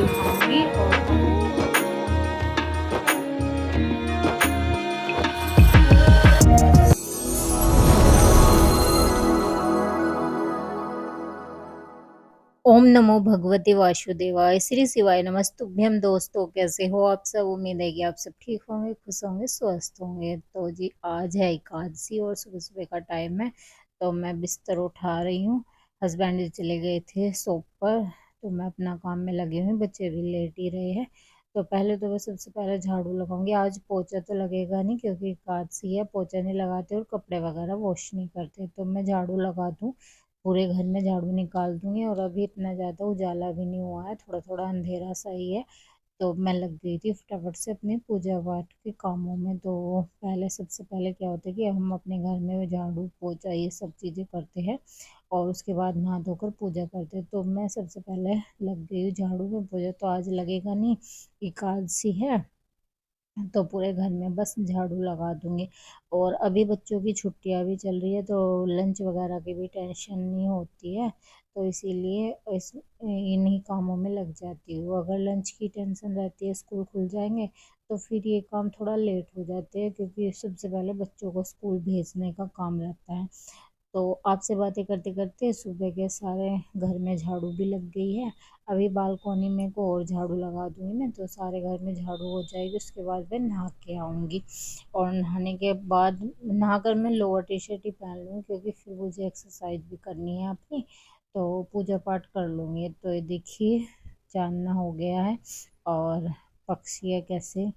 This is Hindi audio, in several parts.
दिखाऊंगी और ओम नमो भगवते वासुदेवाय श्री शिवाय नमस्तुभ्यम। दोस्तों, कैसे हो आप सब? उम्मीद है कि आप सब ठीक होंगे, खुश होंगे, स्वस्थ होंगे। तो जी, आज है एकादशी और सुबह सुबह का टाइम है, तो मैं बिस्तर उठा रही हूँ। हस्बैंड जी चले गए थे शॉप पर, तो मैं अपना काम में लगी हुई हूँ। बच्चे भी लेट ही रहे हैं। तो पहले तो मैं सबसे पहले झाड़ू लगाऊंगी। आज पोछा तो लगेगा नहीं क्योंकि एकादशी है, पोछा नहीं लगाते और कपड़े वगैरह वॉश नहीं करते, तो मैं झाड़ू लगा दूँ, पूरे घर में झाड़ू निकाल दूंगी। और अभी इतना ज़्यादा उजाला भी नहीं हुआ है, थोड़ा थोड़ा अंधेरा सा ही है। तो मैं लग गई थी फटाफट से अपने पूजा पाठ के कामों में। तो पहले सबसे पहले क्या होता है कि हम अपने घर में झाड़ू पोछा ये सब चीज़ें करते हैं और उसके बाद नहा धोकर पूजा करते हैं। तो मैं सबसे पहले लग गई हूँ झाड़ू में। पूजा तो आज लगेगा नहीं, एकादशी है, तो पूरे घर में बस झाड़ू लगा दूंगी। और अभी बच्चों की छुट्टियां भी चल रही है, तो लंच वगैरह की भी टेंशन नहीं होती है, तो इसीलिए इस इन्हीं कामों में लग जाती हूँ। अगर लंच की टेंशन रहती है, स्कूल खुल जाएंगे, तो फिर ये काम थोड़ा लेट हो जाते हैं क्योंकि सबसे पहले बच्चों को स्कूल भेजने का काम रहता है। तो आपसे बातें करते करते सुबह के सारे घर में झाड़ू भी लग गई है। अभी बालकोनी में को और झाड़ू लगा दूंगी मैं, तो सारे घर में झाड़ू हो जाएगी। उसके बाद मैं नहा के आऊँगी और नहाने के बाद नहाकर मैं लोअर टी शर्ट ही पहन लूँगी क्योंकि फिर मुझे एक्सरसाइज भी करनी है अपनी, तो पूजा पाठ कर लूँगी। तो ये देखिए, चांदना हो गया है और पक्षी है कैसे,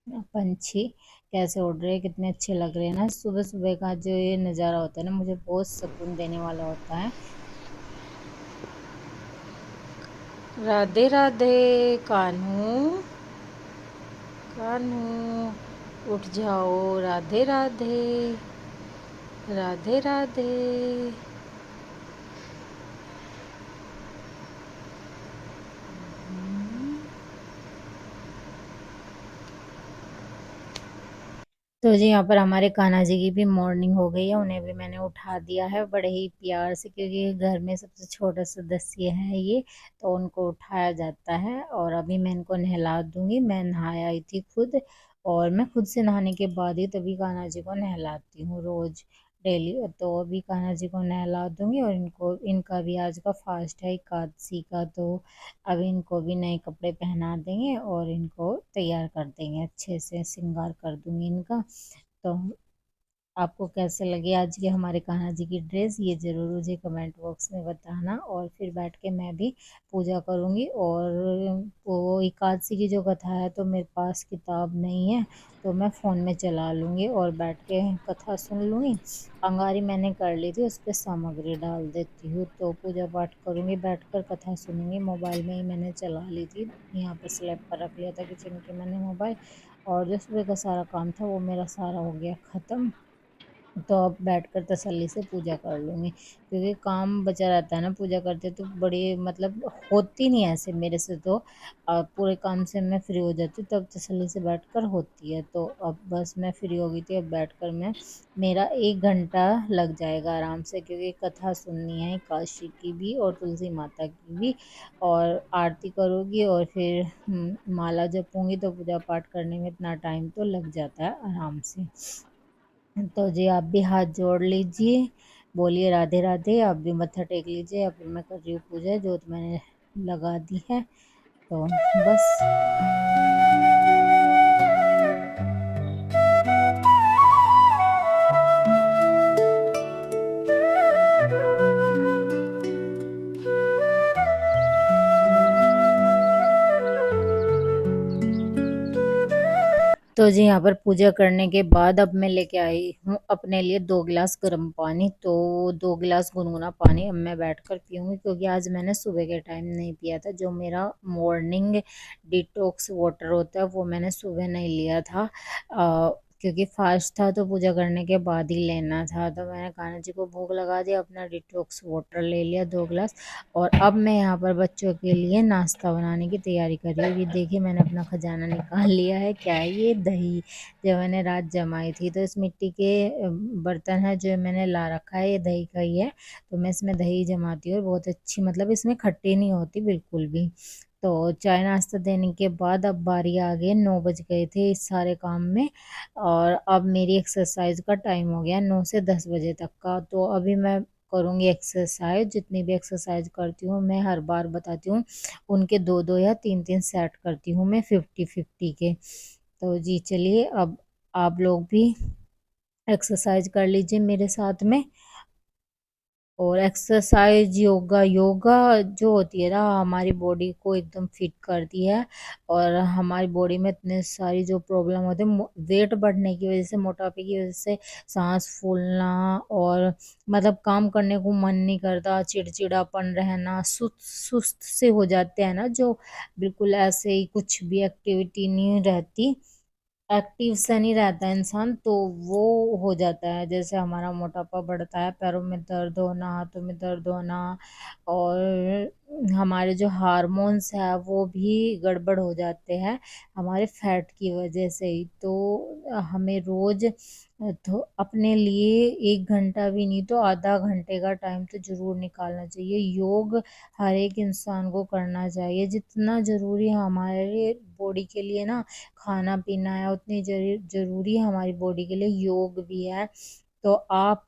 पंछी कैसे उड़ रहे हैं, कितने अच्छे लग रहे हैं ना। सुबह सुबह का जो ये नज़ारा होता है ना, मुझे बहुत सुकून देने वाला होता है। राधे राधे कान्हू, कान्हू उठ जाओ। राधे राधे, राधे राधे। तो जी, यहाँ पर हमारे कान्हा जी की भी मॉर्निंग हो गई है। उन्हें भी मैंने उठा दिया है बड़े ही प्यार से, क्योंकि घर में सबसे छोटा सदस्य है ये, तो उनको उठाया जाता है। और अभी मैं इनको नहला दूंगी। मैं नहाया ही थी खुद, और मैं खुद से नहाने के बाद ही तभी कान्हा जी को नहलाती हूँ रोज, डेली। तो अभी कान्हा जी को नहला दूंगी और इनको, इनका भी आज का फास्ट है एकादशी का, तो अभी इनको भी नए कपड़े पहना देंगे और इनको तैयार कर देंगे, अच्छे से श्रृंगार कर दूंगी इनका। तो आपको कैसे लगे आज के हमारे कान्हा जी की ड्रेस, ये जरूर मुझे कमेंट बॉक्स में बताना। और फिर बैठ के मैं भी पूजा करूंगी। और वो एकादशी की जो कथा है, तो मेरे पास किताब नहीं है, तो मैं फ़ोन में चला लूँगी और बैठ के कथा सुन लूँगी। अंगारी मैंने कर ली थी, उस पर सामग्री डाल देती हूँ, तो पूजा पाठ करूँगी, बैठकर कथा सुनूंगी। मोबाइल में ही मैंने चला ली थी, यहाँ पर स्लैब पर रख लिया था किचन के मैंने मोबाइल। और जो सुबह का सारा काम था वो मेरा सारा हो गया ख़त्म, तो अब बैठकर तसल्ली से पूजा कर लूँगी। क्योंकि काम बचा रहता है ना पूजा करते, तो बड़ी मतलब होती नहीं है ऐसे मेरे से, तो पूरे काम से मैं फ्री हो जाती हूँ तब तसल्ली से बैठकर होती है। तो अब बस मैं फ्री हो गई थी, अब बैठकर मैं, मेरा 1 घंटा लग जाएगा आराम से, क्योंकि कथा सुननी है काशी की भी और तुलसी माता की भी। और आरती करोगी और फिर माला जपूंगी, तो पूजा पाठ करने में इतना टाइम तो लग जाता है आराम से। तो जी, आप भी हाथ जोड़ लीजिए, बोलिए राधे राधे। आप भी मत्था टेक लीजिए। अब मैं कर रही हूँ पूजा, जोत मैंने लगा दी है, तो बस। तो जी, यहाँ पर पूजा करने के बाद अब मैं लेके आई हूँ अपने लिए 2 गिलास गर्म पानी। तो 2 गिलास गुनगुना पानी अब मैं बैठकर पीऊँगी, क्योंकि आज मैंने सुबह के टाइम नहीं पिया था। जो मेरा मॉर्निंग डिटॉक्स वाटर होता है वो मैंने सुबह नहीं लिया था, क्योंकि फास्ट था, तो पूजा करने के बाद ही लेना था। तो मैंने कान्हा जी को भोग लगा दिया, अपना डिटॉक्स वाटर ले लिया 2 गिलास। और अब मैं यहाँ पर बच्चों के लिए नाश्ता बनाने की तैयारी कर रही हूँ। ये देखिए, मैंने अपना खजाना निकाल लिया है। क्या है ये? दही, जो मैंने रात जमाई थी। तो इस मिट्टी के बर्तन है जो मैंने ला रखा है, ये दही का ही है। तो मैं इसमें दही जमाती हूँ और बहुत अच्छी, मतलब इसमें खट्टी नहीं होती बिल्कुल भी। तो चाय नाश्ता देने के बाद अब बारी आ गई, 9 बज गए थे इस सारे काम में। और अब मेरी एक्सरसाइज का टाइम हो गया 9 से 10 बजे तक का। तो अभी मैं करूँगी एक्सरसाइज। जितनी भी एक्सरसाइज करती हूँ मैं हर बार बताती हूँ, उनके दो दो या तीन तीन सेट करती हूँ मैं 50-50 के। तो जी चलिए, अब आप लोग भी एक्सरसाइज कर लीजिए मेरे साथ में। और एक्सरसाइज, योगा योगा जो होती है ना, हमारी बॉडी को एकदम फिट करती है। और हमारी बॉडी में इतने सारी जो प्रॉब्लम होते हैं, वेट बढ़ने की वजह से, मोटापे की वजह से, सांस फूलना, और मतलब काम करने को मन नहीं करता, चिड़चिड़ापन रहना, सुस्त सुस्त से हो जाते हैं ना, जो बिल्कुल ऐसे ही कुछ भी एक्टिविटी नहीं रहती, एक्टिव सा नहीं रहता इंसान, तो वो हो जाता है। जैसे हमारा मोटापा बढ़ता है, पैरों में दर्द होना, हाथों में दर्द होना, और हमारे जो हार्मोन्स है वो भी गड़बड़ हो जाते हैं हमारे फैट की वजह से ही। तो हमें रोज तो अपने लिए 1 घंटा भी नहीं तो आधा घंटे का टाइम तो जरूर निकालना चाहिए। योग हर एक इंसान को करना चाहिए। जितना जरूरी है हमारे बॉडी के लिए ना खाना पीना है, उतनी जरूरी हमारी बॉडी के लिए योग भी है। तो आप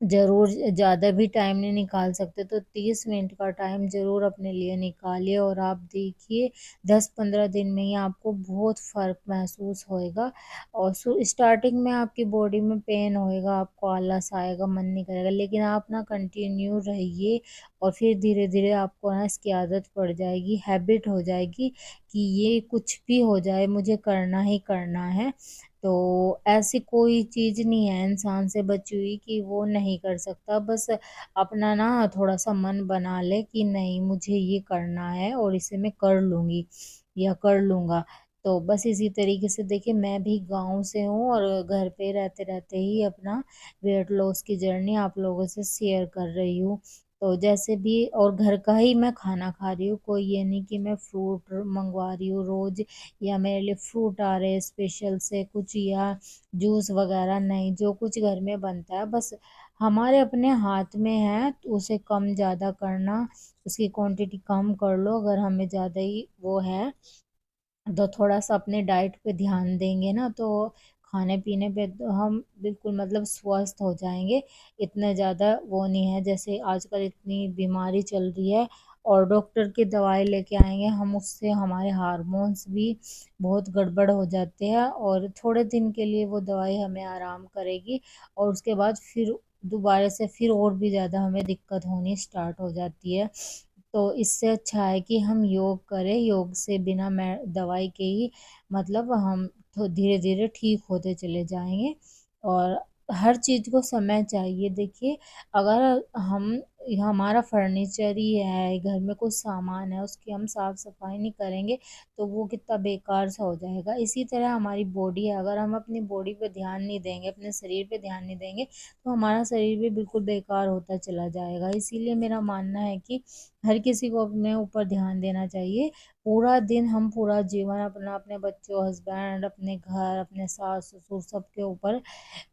जरूर, ज्यादा भी टाइम नहीं निकाल सकते तो 30 मिनट का टाइम जरूर अपने लिए निकालिए, और आप देखिए 10-15 दिन में ही आपको बहुत फर्क महसूस होएगा। और स्टार्टिंग में आपकी बॉडी में पेन होएगा, आपको आलस आएगा, मन नहीं करेगा, लेकिन आप ना कंटिन्यू रहिए, और फिर धीरे धीरे आपको ना इसकी आदत पड़ जाएगी, हैबिट हो जाएगी कि ये कुछ भी हो जाए मुझे करना ही करना है। तो ऐसी कोई चीज नहीं है इंसान से बची हुई कि वो नहीं कर सकता। बस अपना ना थोड़ा सा मन बना ले कि नहीं, मुझे ये करना है और इसे मैं कर लूंगी या कर लूंगा। तो बस इसी तरीके से देखिए, मैं भी गांव से हूँ और घर पे रहते रहते ही अपना वेट लॉस की जर्नी आप लोगों से शेयर कर रही हूँ। तो जैसे भी, और घर का ही मैं खाना खा रही हूँ, कोई ये नहीं कि मैं फ्रूट मंगवा रही हूँ रोज, या मेरे लिए फ्रूट आ रहे हैं स्पेशल से कुछ, या जूस वगैरह नहीं। जो कुछ घर में बनता है बस हमारे अपने हाथ में है, तो उसे कम ज़्यादा करना, उसकी क्वांटिटी कम कर लो। अगर हमें ज़्यादा ही वो है तो थोड़ा सा अपने डाइट पे ध्यान देंगे ना, तो खाने पीने पे तो हम बिल्कुल मतलब स्वस्थ हो जाएंगे। इतना ज़्यादा वो नहीं है, जैसे आजकल इतनी बीमारी चल रही है और डॉक्टर की दवाई लेके आएंगे हम, उससे हमारे हार्मोन्स भी बहुत गड़बड़ हो जाते हैं, और थोड़े दिन के लिए वो दवाई हमें आराम करेगी, और उसके बाद फिर दोबारा से फिर और भी ज़्यादा हमें दिक्कत होनी स्टार्ट हो जाती है। तो इससे अच्छा है कि हम योग करें। योग से बिना दवाई के ही मतलब हम तो धीरे धीरे ठीक होते चले जाएंगे। और हर चीज को समय चाहिए। देखिए, अगर हम हमारा फर्नीचर ही है, घर में कुछ सामान है, उसकी हम साफ सफाई नहीं करेंगे तो वो कितना बेकार सा हो जाएगा। इसी तरह हमारी बॉडी है, अगर हम अपनी बॉडी पे ध्यान नहीं देंगे, अपने शरीर पे ध्यान नहीं देंगे, तो हमारा शरीर भी बिल्कुल बेकार होता चला जाएगा। इसीलिए मेरा मानना है कि हर किसी को अपने ऊपर ध्यान देना चाहिए। पूरा दिन हम पूरा जीवन अपना अपने बच्चों, हस्बैंड, अपने घर, अपने सास ससुर सबके ऊपर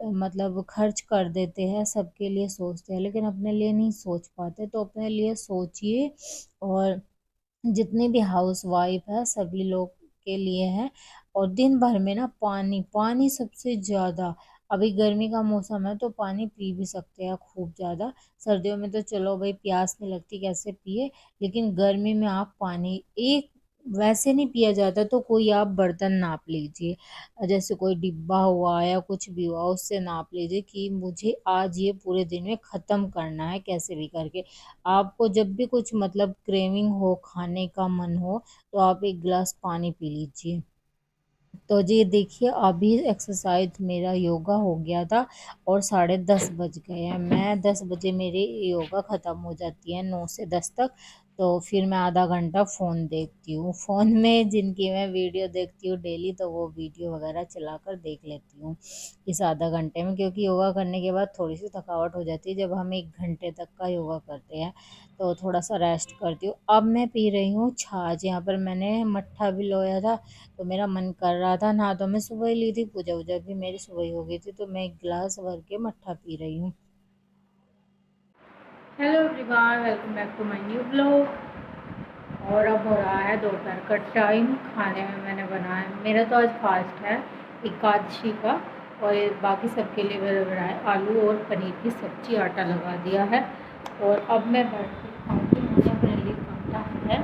मतलब खर्च कर देते हैं, सबके लिए सोचते हैं, लेकिन अपने लिए नहीं सोच पाते। तो अपने लिए सोचिए। और जितने भी हाउस वाइफ है सभी लोग के लिए है। और दिन भर में ना पानी पानी सबसे ज्यादा, अभी गर्मी का मौसम है तो पानी पी भी सकते हैं खूब ज्यादा। सर्दियों में तो चलो भाई प्यास नहीं लगती, कैसे पिए, लेकिन गर्मी में आप पानी एक वैसे नहीं पिया जाता तो कोई आप बर्तन नाप लीजिए, जैसे कोई डिब्बा हुआ या कुछ भी हुआ उससे नाप लीजिए कि मुझे आज ये पूरे दिन में खत्म करना है कैसे भी करके। आपको जब भी कुछ मतलब क्रेविंग हो, खाने का मन हो, तो आप एक गिलास पानी पी लीजिए। तो जी देखिए, अभी एक्सरसाइज मेरा योगा हो गया था और 10:30 बज गए हैं। मैं 10 बजे मेरी योगा ख़त्म हो जाती है, 9 से 10 तक। तो फिर मैं आधा घंटा फ़ोन देखती हूँ। फ़ोन में जिनकी मैं वीडियो देखती हूँ डेली, तो वो वीडियो वगैरह चलाकर देख लेती हूँ इस आधा घंटे में, क्योंकि योगा करने के बाद थोड़ी सी थकावट हो जाती है जब हम 1 घंटे तक का योगा करते हैं। तो थोड़ा सा रेस्ट करती हूँ। अब मैं पी रही हूँ छाछ। यहाँ पर मैंने मट्ठा भी लोया था, तो मेरा मन कर रहा था ना, तो मैं सुबह ही ली थी, पूजा वूजा भी मेरी सुबह ही हो गई थी, तो मैं एक गिलास भर के मट्ठा पी रही हूँ। Hello everyone, welcome back to my new blog. और अब हो रहा है दोपहर का टाइम। खाने में मैंने बनाया, मेरा तो आज फास्ट है एकादशी का, और ये बाकी सबके लिए मैंने बनाया आलू और पनीर की सब्ज़ी, आटा लगा दिया है। और अब मैं बैठ के खाऊँगी। मैंने अपने लिए काटा है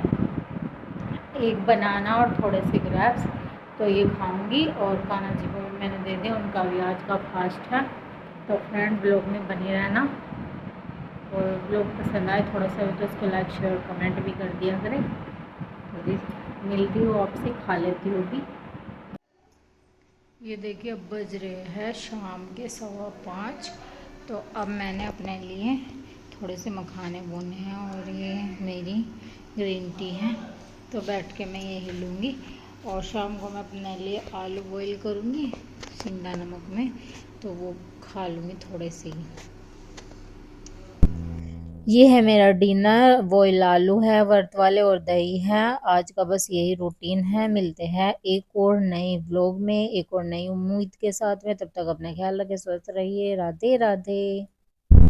एक बनाना और थोड़े से ग्रेप्स, तो ये खाऊंगी। और कान्हा जी को भी मैंने दे दिया, उनका भी आज का फास्ट है। तो फ्रेंड ब्लॉग में बने रहना, और ब्लॉग पसंद आए थोड़ा सा तो उसको लाइक शेयर कमेंट भी कर दिया करें। तो जी मिलती हूँ आपसे, खा लेती हूँ भी। ये देखिए अब बज रहे हैं शाम के 5:15। तो अब मैंने अपने लिए थोड़े से मखाने भुने हैं और ये मेरी ग्रीन टी है। तो बैठ के मैं यही लूँगी, और शाम को मैं अपने लिए आलू बॉईल करूँगी सिंधा नमक में, तो वो खा लूँगी थोड़े से ही। ये है मेरा डिनर, बॉयल आलू है वर्त वाले और दही है। आज का बस यही रूटीन है। मिलते हैं एक और नए व्लॉग में, एक और नई उम्मीद के साथ में। तब तक अपना ख्याल रखें, स्वस्थ रहिए। राधे राधे।